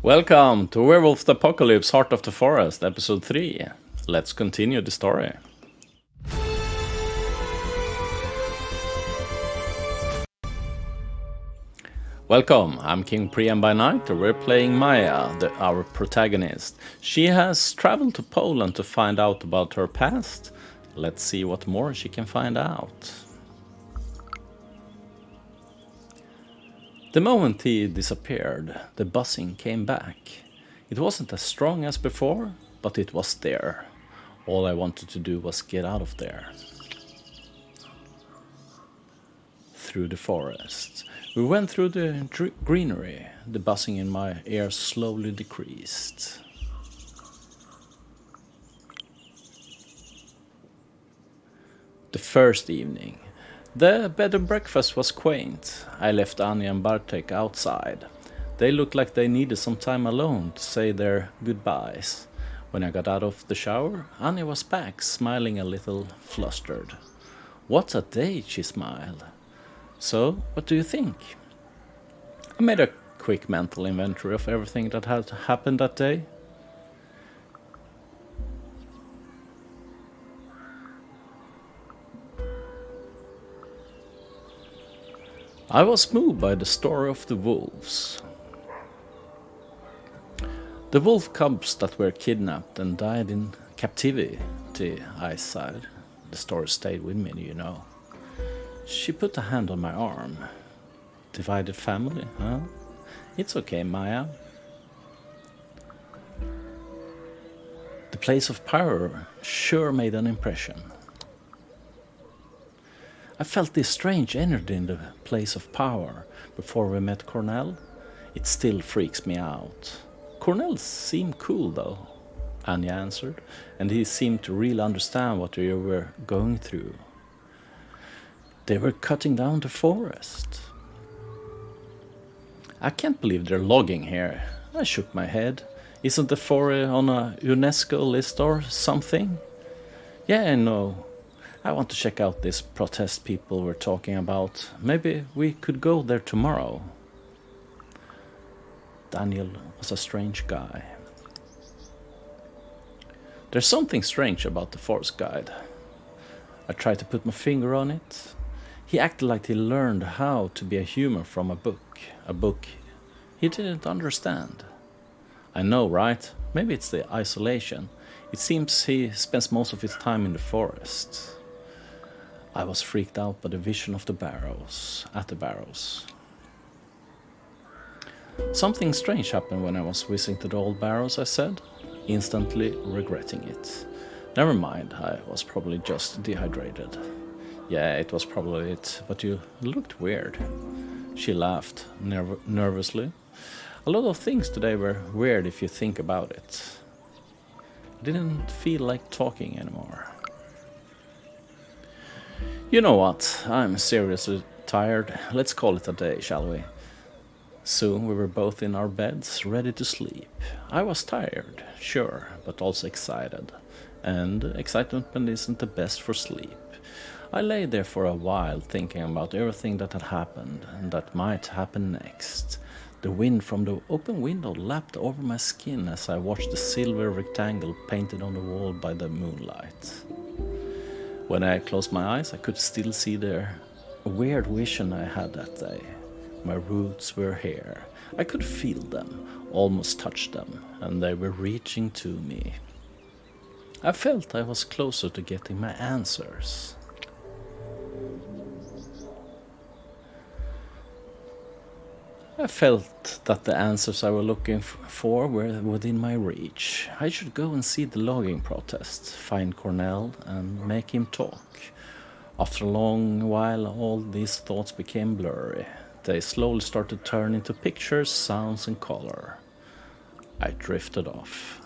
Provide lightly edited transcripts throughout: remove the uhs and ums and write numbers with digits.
Welcome to Werewolf the Apocalypse Heart of the Forest, episode 3. Let's continue the story. Welcome, I'm King Priam by night, and we're playing Maya, our protagonist. She has traveled to Poland to find out about her past. Let's see what more she can find out. The moment he disappeared, the buzzing came back. It wasn't as strong as before, but it was there. All I wanted to do was get out of there. Through the forest. We went through the greenery. The buzzing in my ears slowly decreased. The first evening. The bed and breakfast was quaint. I left Anya and Bartek outside. They looked like they needed some time alone to say their goodbyes. When I got out of the shower, Anya was back, smiling a little flustered. What a day, she smiled. So, what do you think? I made a quick mental inventory of everything that had happened that day. I was moved by the story of the wolves. The wolf cubs that were kidnapped and died in captivity, I sighed. The story stayed with me, you know. She put a hand on my arm. Divided family, huh? It's okay, Maya. The place of power sure made an impression. I felt this strange energy in the place of power before we met Cornell. It still freaks me out. Cornell seemed cool though, Anya answered, and he seemed to really understand what we were going through. They were cutting down the forest. I can't believe they're logging here. I shook my head. Isn't the forest on a UNESCO list or something? Yeah, I know. I want to check out this protest people were talking about. Maybe we could go there tomorrow. Daniel was a strange guy. There's something strange about the forest guide. I tried to put my finger on it. He acted like he learned how to be a human from a book he didn't understand. I know, right? Maybe it's the isolation. It seems he spends most of his time in the forest. I was freaked out by the vision of the barrows. Something strange happened when I was visiting the old barrows, I said, instantly regretting it. Never mind, I was probably just dehydrated. Yeah, it was probably it, but you looked weird. She laughed nervously. A lot of things today were weird if you think about it. I didn't feel like talking anymore. You know what, I'm seriously tired. Let's call it a day, shall we? Soon we were both in our beds, ready to sleep. I was tired, sure, but also excited. And excitement isn't the best for sleep. I lay there for a while thinking about everything that had happened and that might happen next. The wind from the open window lapped over my skin as I watched the silver rectangle painted on the wall by the moonlight. When I closed my eyes, I could still see the weird vision I had that day. My roots were here. I could feel them, almost touch them, and they were reaching to me. I felt I was closer to getting my answers. I felt that the answers I was looking for were within my reach. I should go and see the logging protest, find Cornell, and make him talk. After a long while, all these thoughts became blurry. They slowly started to turn into pictures, sounds, and color. I drifted off.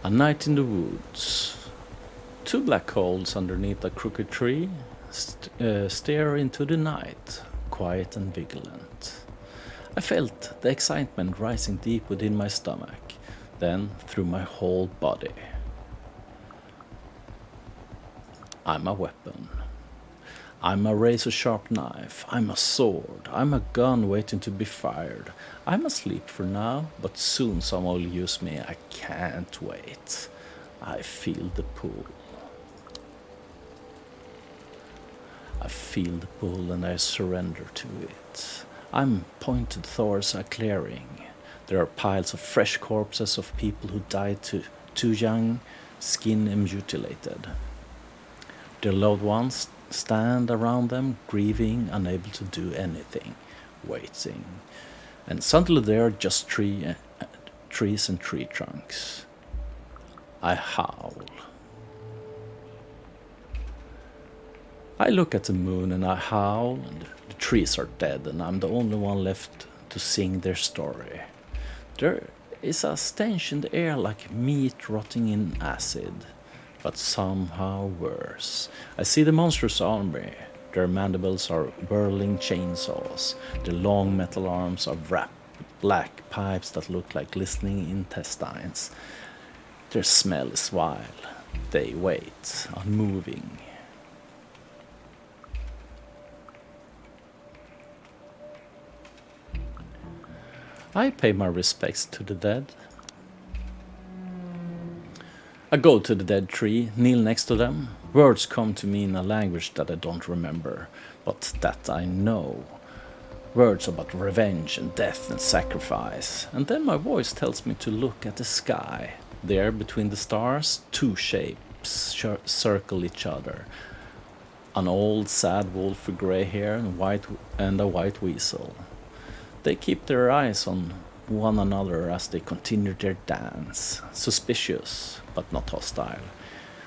A night in the woods. Two black holes underneath a crooked tree stare into the night, quiet and vigilant. I felt the excitement rising deep within my stomach, then through my whole body. I'm a weapon. I'm a razor-sharp knife, I'm a sword, I'm a gun waiting to be fired. I'm asleep for now, but soon someone will use me. I can't wait. I feel the pull. I feel the pull and I surrender to it. I'm pointed towards a clearing. There are piles of fresh corpses of people who died too young, skin mutilated. Their loved ones stand around them, grieving, unable to do anything, waiting. And suddenly there are just trees and tree trunks. I howl. I look at the moon and I howl, and the trees are dead, and I'm the only one left to sing their story. There is a stench in the air like meat rotting in acid, but somehow worse. I see the monstrous army. Their mandibles are whirling chainsaws. Their long metal arms are wrapped with black pipes that look like glistening intestines. Their smell is vile. They wait, unmoving. I pay my respects to the dead. I go to the dead tree, kneel next to them. Words come to me in a language that I don't remember, but that I know. Words about revenge and death and sacrifice. And then my voice tells me to look at the sky. There, between the stars, two shapes circle each other. An old, sad wolf with grey hair and a white weasel. They keep their eyes on one another as they continue their dance, suspicious but not hostile.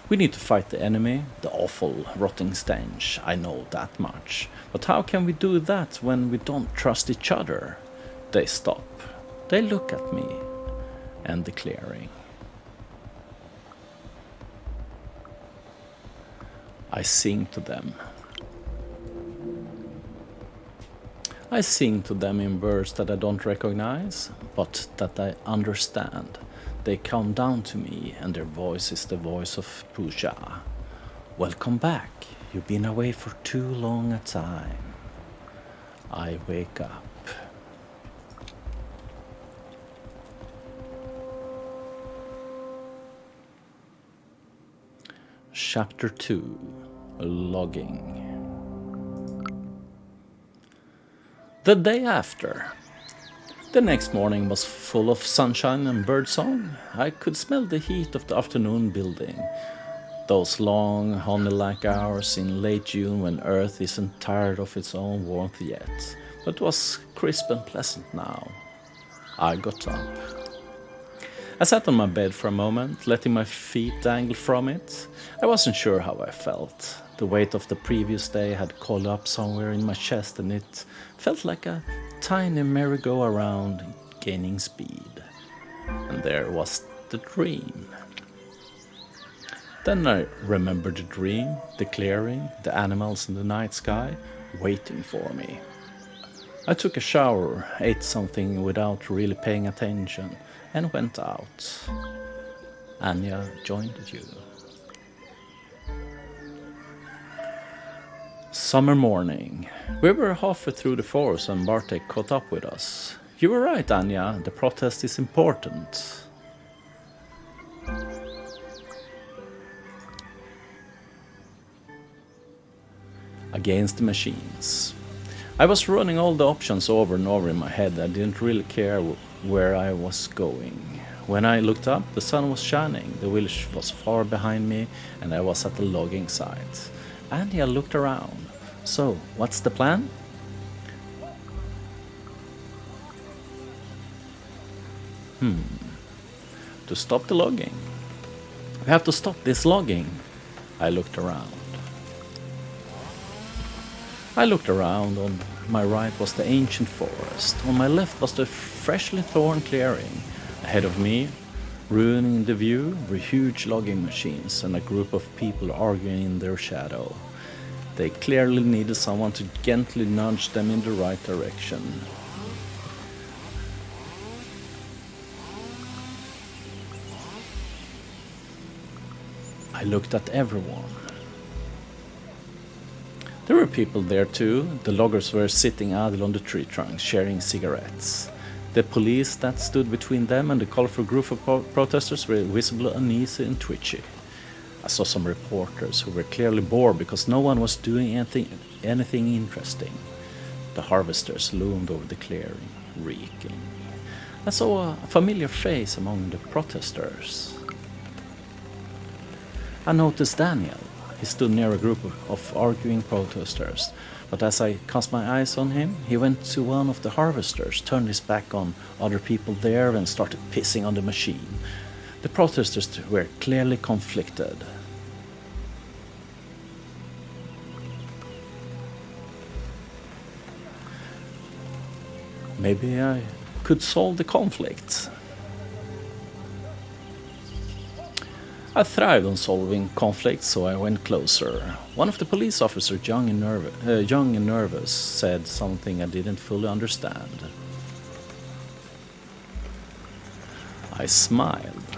We need to fight the enemy, the awful, rotting stench, I know that much. But how can we do that when we don't trust each other? They stop. They look at me and the clearing. I sing to them. I sing to them in words that I don't recognize, but that I understand. They come down to me, and their voice is the voice of Pooja. Welcome back. You've been away for too long a time. I wake up. Chapter 2. Logging. The day after. The next morning was full of sunshine and birdsong. I could smell the heat of the afternoon building. Those long, honey-like hours in late June when Earth isn't tired of its own warmth yet. But it was crisp and pleasant now. I got up. I sat on my bed for a moment, letting my feet dangle from it. I wasn't sure how I felt. The weight of the previous day had coiled up somewhere in my chest, and it felt like a tiny merry-go-round gaining speed. And there was the dream. Then I remembered the dream, the clearing, the animals in the night sky, waiting for me. I took a shower, ate something without really paying attention, and went out. Anya joined you. Summer morning. We were halfway through the forest and Bartek caught up with us. You were right, Anya, the protest is important. Against the machines. I was running all the options over and over in my head. I didn't really care where I was going. When I looked up, the sun was shining, the village was far behind me, and I was at the logging site. Anya looked around. So, what's the plan? To stop the logging. We have to stop this logging. I looked around. On my right was the ancient forest. On my left was the freshly thorn clearing. Ahead of me, ruining the view, were huge logging machines and a group of people arguing in their shadow. They clearly needed someone to gently nudge them in the right direction. I looked at everyone. There were people there too. The loggers were sitting idle on the tree trunks, sharing cigarettes. The police that stood between them and the colorful group of protesters were visibly uneasy and twitchy. I saw some reporters who were clearly bored because no one was doing anything interesting. The harvesters loomed over the clearing, reeking. I saw a familiar face among the protesters. I noticed Daniel. He stood near a group of arguing protesters, but as I cast my eyes on him, he went to one of the harvesters, turned his back on other people there and started pissing on the machine. The protesters were clearly conflicted. Maybe I could solve the conflicts. I thrived on solving conflicts, so I went closer. One of the police officers, young and nervous, said something I didn't fully understand. I smiled.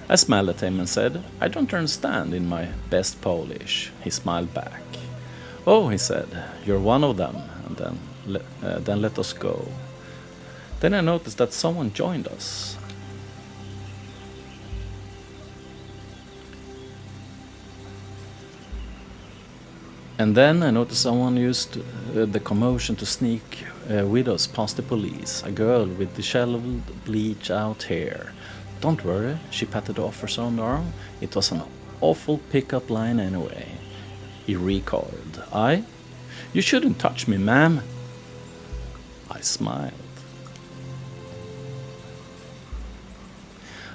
I smiled at him and said, "I don't understand," in my best Polish. He smiled back. "Oh," he said, "you're one of them, and then let us go." Then I noticed that someone joined us. And then I noticed someone used the commotion to sneak with us past the police. A girl with disheveled, bleached-out hair. "Don't worry," she patted the officer on the arm. "It was an awful pick-up line anyway." He recoiled. "You shouldn't touch me, ma'am." I smiled.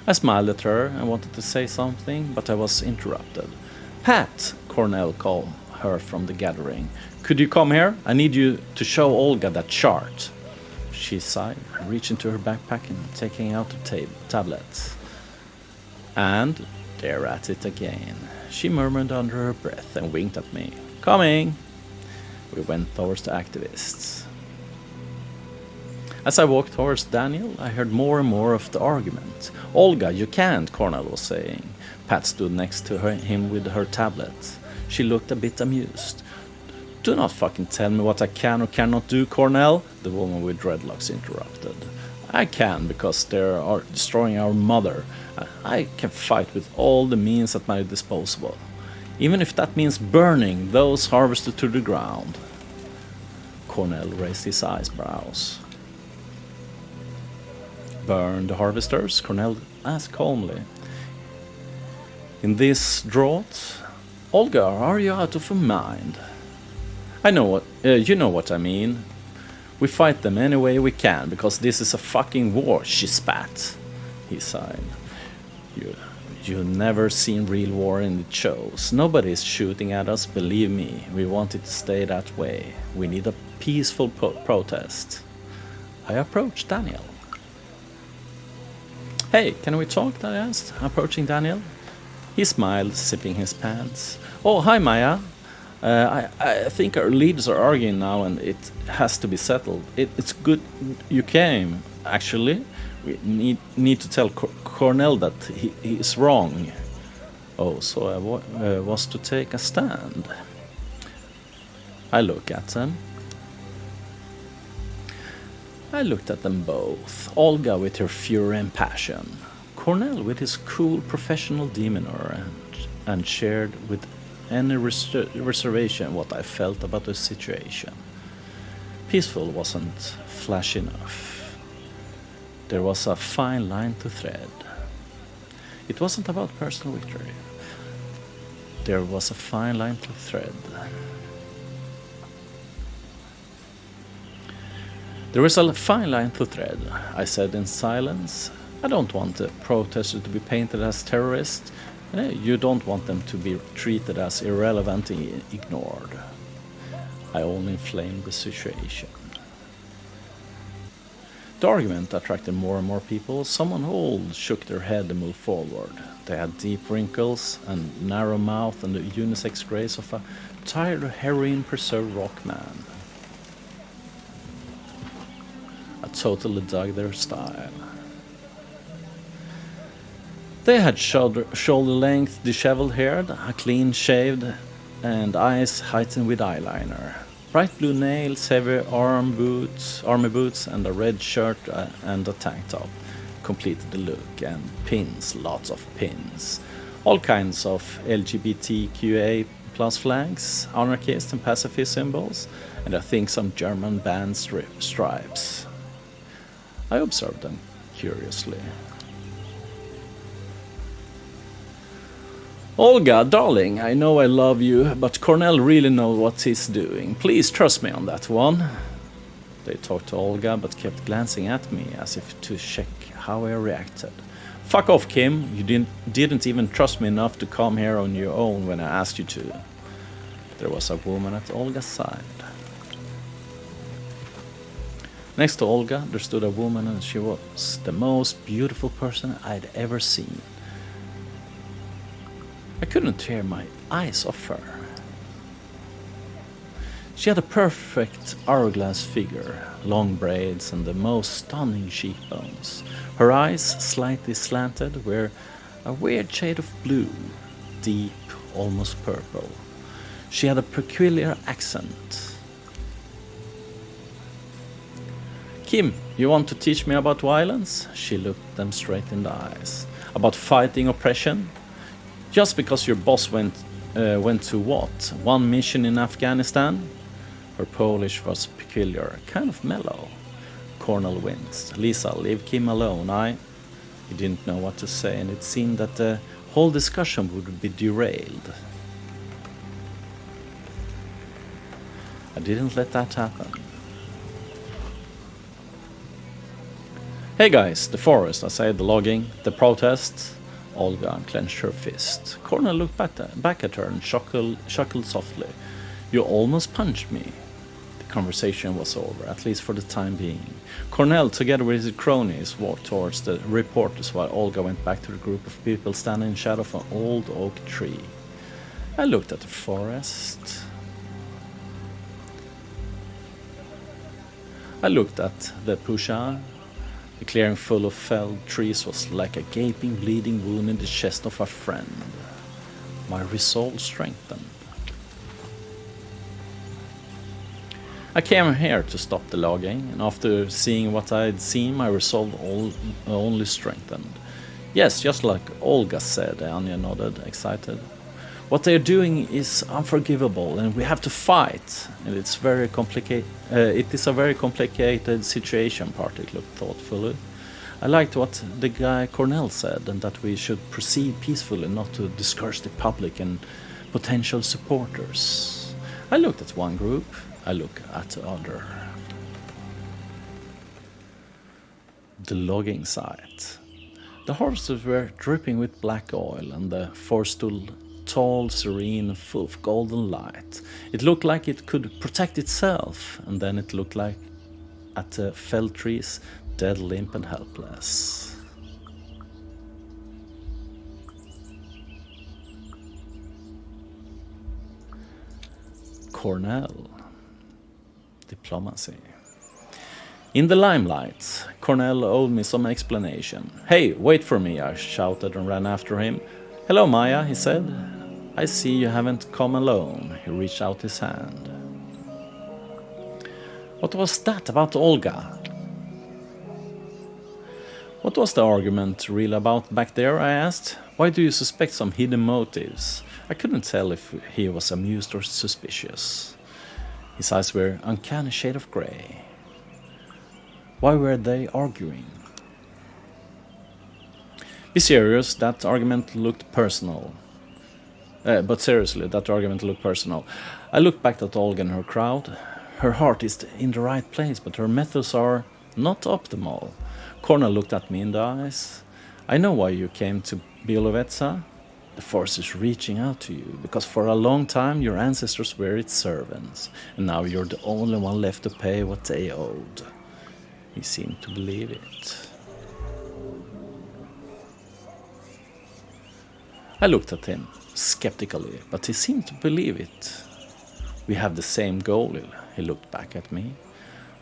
I smiled at her and wanted to say something, but I was interrupted. "Pat," Cornell called her from the gathering. "Could you come here? I need you to show Olga that chart." She sighed, reached into her backpack and taking out the tablet. And there at it again. She murmured under her breath and winked at me. "Coming!" We went towards the activists. As I walked towards Daniel, I heard more and more of the argument. "Olga, you can't," Cornell was saying. Pat stood next to him with her tablet. She looked a bit amused. "Do not fucking tell me what I can or cannot do, Cornell," the woman with dreadlocks interrupted. "I can, because they are destroying our mother. I can fight with all the means at my disposal, even if that means burning those harvested to the ground." Cornell raised his eyebrows. "Burn the harvesters?" Cornell asked calmly. "In this drought? Olga, are you out of your mind?" "I know what, you know what I mean. We fight them any way we can, because this is a fucking war," she spat. He sighed. You never seen real war in the shows. Nobody is shooting at us, believe me. We want it to stay that way. We need a peaceful protest. I approached Daniel. "Hey, can we talk?" I asked, approaching Daniel. He smiled, sipping his pants. "Oh, hi, Maya. I think our leaders are arguing now and it has to be settled. It's good you came, actually. We need to tell Cornell that he is wrong." "Oh, so I was to take a stand." I looked at them. I looked at them both. Olga with her fury and passion. Cornell with his cool professional demeanor and shared with any reservation what I felt about the situation. Peaceful wasn't flash enough. There was a fine line to thread. It wasn't about personal victory. There was a fine line to thread. "There is a fine line to thread," I said in silence. "I don't want the protesters to be painted as terrorists. You don't want them to be treated as irrelevant and ignored." I only inflamed the situation. The argument attracted more and more people. Someone old shook their head and moved forward. They had deep wrinkles and narrow mouth and the unisex grace of a tired heroin-preserved rock man. I totally dug their style. They had shoulder-length, disheveled-haired, a clean-shaved, and eyes heightened with eyeliner. Bright blue nails, heavy army boots, and a red shirt and a tank top completed the look, and pins, lots of pins. All kinds of LGBTQA plus flags, anarchist and pacifist symbols, and I think some German band stripes. I observed them curiously. Olga, darling, I know I love you, but Cornell really knows what he's doing. Please trust me on that one. They talked to Olga, but kept glancing at me as if to check how I reacted. Fuck off, Kim. You didn't even trust me enough to come here on your own when I asked you to. There was a woman at Olga's side. Next to Olga, there stood a woman, and she was the most beautiful person I'd ever seen. I couldn't tear my eyes off her. She had a perfect hourglass figure, long braids, and the most stunning cheekbones. Her eyes, slightly slanted, were a weird shade of blue, deep, almost purple. She had a peculiar accent. Kim, you want to teach me about violence? She looked them straight in the eyes. About fighting oppression? Just because your boss went to what? One mission in Afghanistan? Her Polish was peculiar, kind of mellow. Cornell winced. Lisa, leave Kim alone. He didn't know what to say, and it seemed that the whole discussion would be derailed. I didn't let that happen. Hey guys, the forest, I said, the logging, the protest. Olga clenched her fist. Cornell looked back at her and chuckled softly. You almost punched me. The conversation was over, at least for the time being. Cornell, together with his cronies, walked towards the reporters while Olga went back to the group of people standing in shadow of an old oak tree. I looked at the forest. I looked at the Pusha. The clearing full of felled trees was like a gaping, bleeding wound in the chest of a friend. My resolve strengthened. I came here to stop the logging, and after seeing what I had seen, my resolve only strengthened. Yes, just like Olga said, Anya nodded, excited. What they are doing is unforgivable, and we have to fight. And it is a very complicated situation, Partick looked thoughtfully. I liked what the guy Cornell said, and that we should proceed peacefully, not to discourage the public and potential supporters. I looked at one group, I looked at the other. The logging site. The harvesters were dripping with black oil, and the forest stood tall, serene, full of golden light. It looked like it could protect itself, and then it looked like at the felled trees, dead, limp and helpless. Cornell. Diplomacy. In the limelight, Cornell owed me some explanation. Hey, wait for me, I shouted and ran after him. Hello, Maya, he said. I see you haven't come alone. He reached out his hand. What was that about Olga? What was the argument really about back there, I asked. Why do you suspect some hidden motives? I couldn't tell if he was amused or suspicious. His eyes were an uncanny shade of grey. Why were they arguing? Be serious, that argument looked personal. But seriously, that argument looked personal. I looked back at Olga and her crowd. Her heart is in the right place, but her methods are not optimal. Cornell looked at me in the eyes. I know why you came to Bielovetsa. The force is reaching out to you, because for a long time your ancestors were its servants, and now you're the only one left to pay what they owed. He seemed to believe it. I looked at him, skeptically, but he seemed to believe it. We have the same goal, he looked back at me.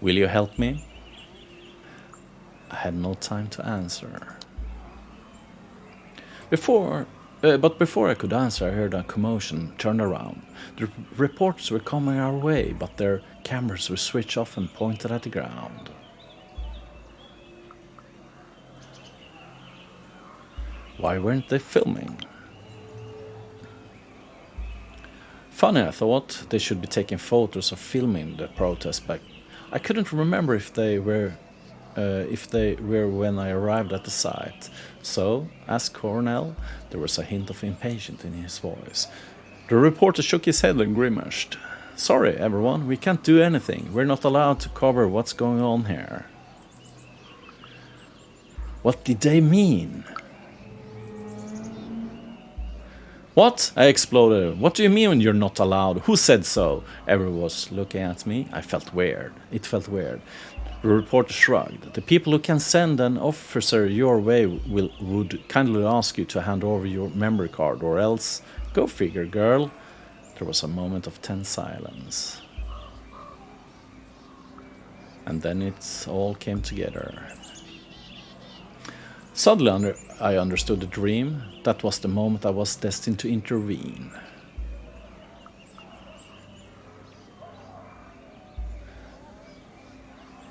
Will you help me? I had no time to answer. But before I could answer, I heard a commotion, turned around. The reporters were coming our way, but their cameras were switched off and pointed at the ground. Why weren't they filming? Funny, I thought. They should be taking photos or filming the protest, but I couldn't remember if they were when I arrived at the site. So, asked Cornell. There was a hint of impatience in his voice. The reporter shook his head and grimaced. Sorry, everyone, we can't do anything. We're not allowed to cover what's going on here. What did they mean? What? I exploded. What do you mean you're not allowed? Who said so? Everyone was looking at me. I felt weird. It felt weird. The reporter shrugged. The people who can send an officer your way would kindly ask you to hand over your memory card, or else... Go figure, girl. There was a moment of tense silence. And then it all came together. Suddenly I understood the dream. That was the moment I was destined to intervene.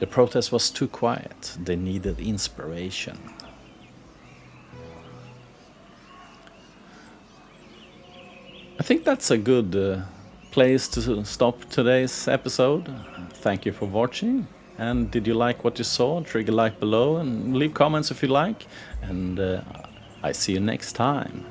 The protest was too quiet. They needed inspiration. I think that's a good place to stop today's episode. Thank you for watching. And did you like what you saw? Trigger like below and leave comments if you like. And I see you next time.